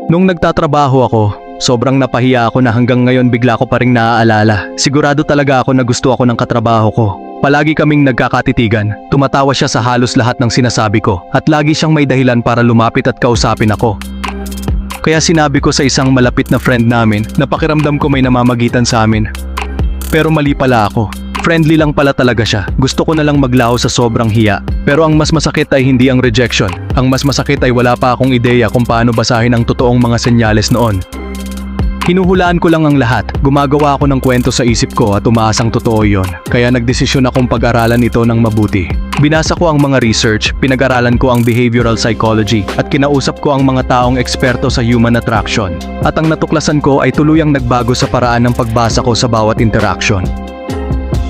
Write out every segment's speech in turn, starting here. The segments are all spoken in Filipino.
Nung nagtatrabaho ako, sobrang napahiya ako na hanggang ngayon bigla ko pa ring naaalala. Sigurado talaga ako na gusto ako ng katrabaho ko. Palagi kaming nagkakatitigan, tumatawa siya sa halos lahat ng sinasabi ko at lagi siyang may dahilan para lumapit at kausapin ako. Kaya sinabi ko sa isang malapit na friend namin na pakiramdam ko may namamagitan sa amin. Pero mali pala ako. Friendly lang pala talaga siya. Gusto ko na lang maglaho sa sobrang hiya. Pero ang mas masakit ay hindi ang rejection. Ang mas masakit ay wala pa akong ideya kung paano basahin ang totoong mga senyales noon. Hinuhulaan ko lang ang lahat. Gumagawa ako ng kwento sa isip ko at umaasang totoo yon. Kaya nagdesisyon akong pag-aralan ito ng mabuti. Binasa ko ang mga research, pinag-aralan ko ang behavioral psychology, at kinausap ko ang mga taong eksperto sa human attraction. At ang natuklasan ko ay tuluyang nagbago sa paraan ng pagbasa ko sa bawat interaction.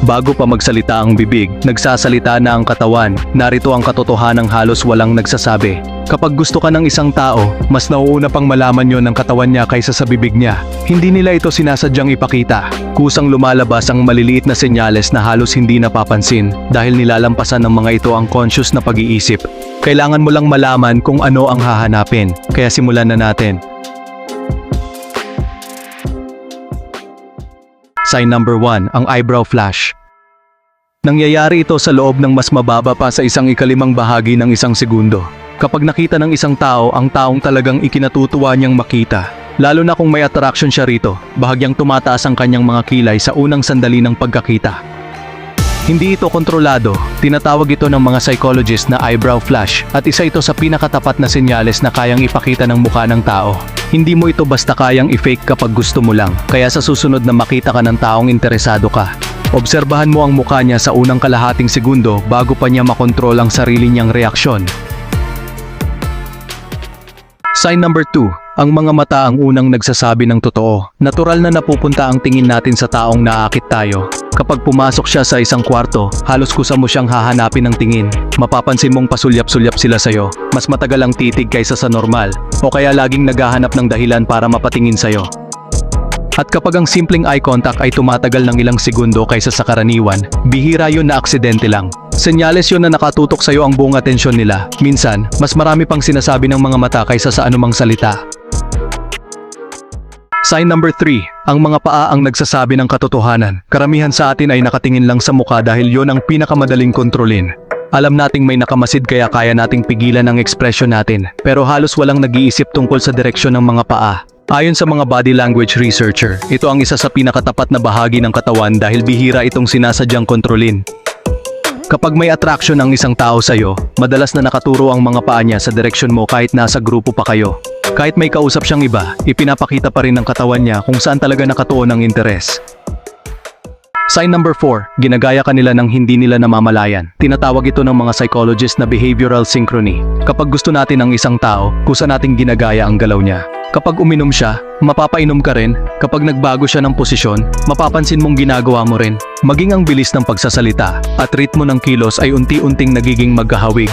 Bago pa magsalita ang bibig, nagsasalita na ang katawan. Narito ang katotohanang halos walang nagsasabi. Kapag gusto ka ng isang tao, mas nauuna pang malaman yon ng katawan niya kaysa sa bibig niya. Hindi nila ito sinasadyang ipakita. Kusang lumalabas ang maliliit na senyales na halos hindi napapansin dahil nilalampasan ng mga ito ang conscious na pag-iisip. Kailangan mo lang malaman kung ano ang hahanapin. Kaya simulan na natin. Sign number 1, ang eyebrow flash. Nangyayari ito sa loob ng mas mababa pa sa 1/5 bahagi ng 1 segundo. Kapag nakita ng isang tao ang taong talagang ikinatutuwa niyang makita, lalo na kung may attraction siya rito, bahagyang tumataas ang kanyang mga kilay sa unang sandali ng pagkakita. Hindi ito kontrolado, tinatawag ito ng mga psychologist na eyebrow flash at isa ito sa pinakatapat na senyales na kayang ipakita ng mukha ng tao. Hindi mo ito basta kayang i-fake kapag gusto mo lang, kaya sa susunod na makita ka ng taong interesado ka, obserbahan mo ang mukha niya sa unang kalahating segundo bago pa niya makontrol ang sarili niyang reaksyon. Sign number 2, ang mga mata ang unang nagsasabi ng totoo. Natural na napupunta ang tingin natin sa taong naaakit tayo. Kapag pumasok siya sa isang kwarto, halos kusa mo siyang hahanapin ng tingin. Mapapansin mong pasulyap-sulyap sila sa'yo. Mas matagal ang titig kaysa sa normal, o kaya laging naghahanap ng dahilan para mapatingin sa'yo. At kapag ang simpleng eye contact ay tumatagal ng ilang segundo kaysa sa karaniwan, bihira yun na aksidente lang. Senyales yun na nakatutok sa'yo ang buong atensyon nila. Minsan, mas marami pang sinasabi ng mga mata kaysa sa anumang salita. Sign number 3, ang mga paa ang nagsasabi ng katotohanan. Karamihan sa atin ay nakatingin lang sa mukha dahil yon ang pinakamadaling kontrolin. Alam nating may nakamasid kaya kaya nating pigilan ang ekspresyon natin, pero halos walang nag-iisip tungkol sa direksyon ng mga paa. Ayon sa mga body language researcher, ito ang isa sa pinakatapat na bahagi ng katawan dahil bihira itong sinasadyang kontrolin. Kapag may attraction ang isang tao sa'yo, madalas na nakaturo ang mga paa niya sa direksyon mo kahit nasa grupo pa kayo. Kahit may kausap siyang iba, ipinapakita pa rin ng katawan niya kung saan talaga nakatuon ang interes. Sign number 4, ginagaya ka nila nang hindi nila namamalayan. Tinatawag ito ng mga psychologist na behavioral synchrony. Kapag gusto natin ang isang tao, kusa nating ginagaya ang galaw niya. Kapag uminom siya, mapapainom ka rin. Kapag nagbago siya ng posisyon, mapapansin mong ginagawa mo rin. Maging ang bilis ng pagsasalita at ritmo ng kilos ay unti-unting nagiging magkahawig.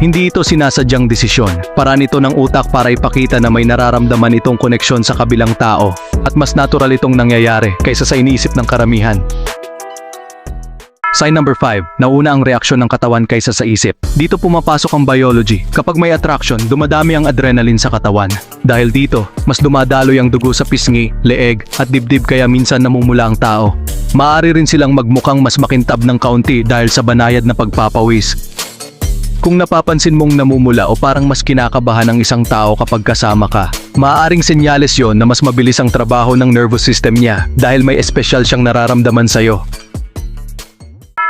Hindi ito sinasadyang desisyon. Paraan ito ng utak para ipakita na may nararamdaman itong koneksyon sa kabilang tao at mas natural itong nangyayari kaysa sa iniisip ng karamihan. Sign number 5, nauna ang reaksyon ng katawan kaysa sa isip. Dito pumapasok ang biology. Kapag may attraction, dumadami ang adrenaline sa katawan. Dahil dito, mas dumadaloy ang dugo sa pisngi, leeg, at dibdib kaya minsan namumula ang tao. Maaari rin silang magmukhang mas makintab ng kaunti dahil sa banayad na pagpapawis. Kung napapansin mong namumula o parang mas kinakabahan ang isang tao kapag kasama ka, maaaring senyales yon na mas mabilis ang trabaho ng nervous system niya dahil may espesyal siyang nararamdaman sa'yo.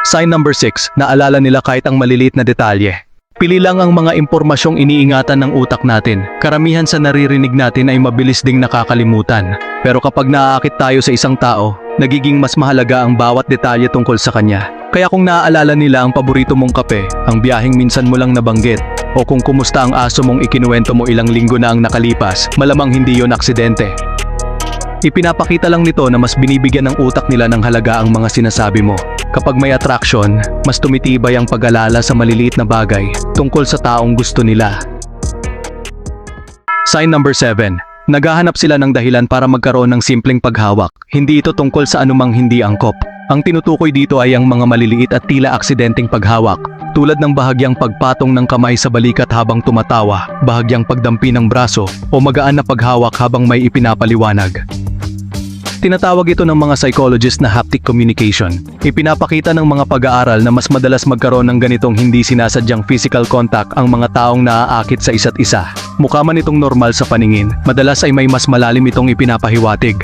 Sign number 6, naalala nila kahit ang maliliit na detalye. Pili lang ang mga impormasyong iniingatan ng utak natin. Karamihan sa naririnig natin ay mabilis ding nakakalimutan. Pero kapag naaakit tayo sa isang tao, nagiging mas mahalaga ang bawat detalye tungkol sa kanya. Kaya kung naaalala nila ang paborito mong kape, ang biyaheng minsan mo lang nabanggit, o kung kumusta ang aso mong ikinuwento mo ilang linggo na ang nakalipas, malamang hindi yon aksidente. Ipinapakita lang nito na mas binibigyan ng utak nila ng halaga ang mga sinasabi mo. Kapag may attraction, mas tumitibay ang pag-alala sa maliliit na bagay tungkol sa taong gusto nila. Sign number 7, naghahanap sila ng dahilan para magkaroon ng simpleng paghawak. Hindi ito tungkol sa anumang hindi angkop. Ang tinutukoy dito ay ang mga maliliit at tila aksidenteng paghawak, tulad ng bahagyang pagpatong ng kamay sa balikat habang tumatawa, bahagyang pagdampi ng braso, o magaan na paghawak habang may ipinapaliwanag. Tinatawag ito ng mga psychologist na haptic communication. Ipinapakita ng mga pag-aaral na mas madalas magkaroon ng ganitong hindi sinasadyang physical contact ang mga taong naaakit sa isa't isa. Mukha man itong normal sa paningin, madalas ay may mas malalim itong ipinapahiwatig.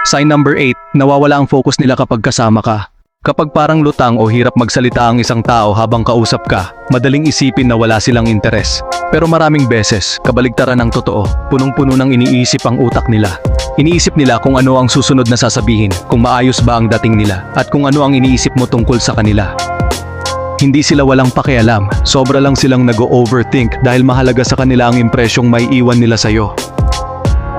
Sign number 8, nawawala ang focus nila kapag kasama ka. Kapag parang lutang o hirap magsalita ang isang tao habang kausap ka, madaling isipin na wala silang interes. Pero maraming beses, kabaligtaran ng totoo, punong-puno ng iniisip ang utak nila. Iniisip nila kung ano ang susunod na sasabihin, kung maayos ba ang dating nila, at kung ano ang iniisip mo tungkol sa kanila. Hindi sila walang pakialam, sobra lang silang nag-overthink dahil mahalaga sa kanila ang impresyong may iwan nila sa'yo.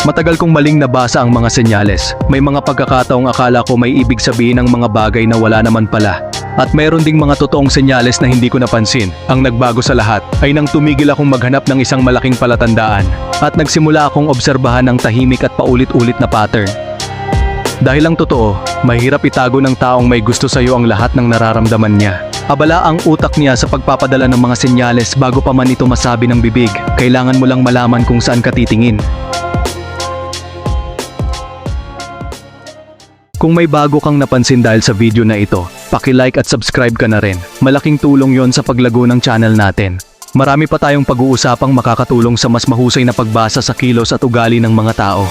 Matagal kong maling nabasa ang mga senyales. May mga pagkakataong akala ko may ibig sabihin ang mga bagay na wala naman pala. At mayroon ding mga totoong senyales na hindi ko napansin. Ang nagbago sa lahat ay nang tumigil akong maghanap ng isang malaking palatandaan. At nagsimula akong obserbahan ng tahimik at paulit-ulit na pattern. Dahil ang totoo, mahirap itago ng taong may gusto sa'yo ang lahat ng nararamdaman niya. Abala ang utak niya sa pagpapadala ng mga senyales bago pa man ito masabi ng bibig. Kailangan mo lang malaman kung saan ka titingin. Kung may bago kang napansin dahil sa video na ito, paki-like at subscribe ka na rin. Malaking tulong yon sa paglago ng channel natin. Marami pa tayong pag-uusapang makakatulong sa mas mahusay na pagbasa sa kilos at ugali ng mga tao.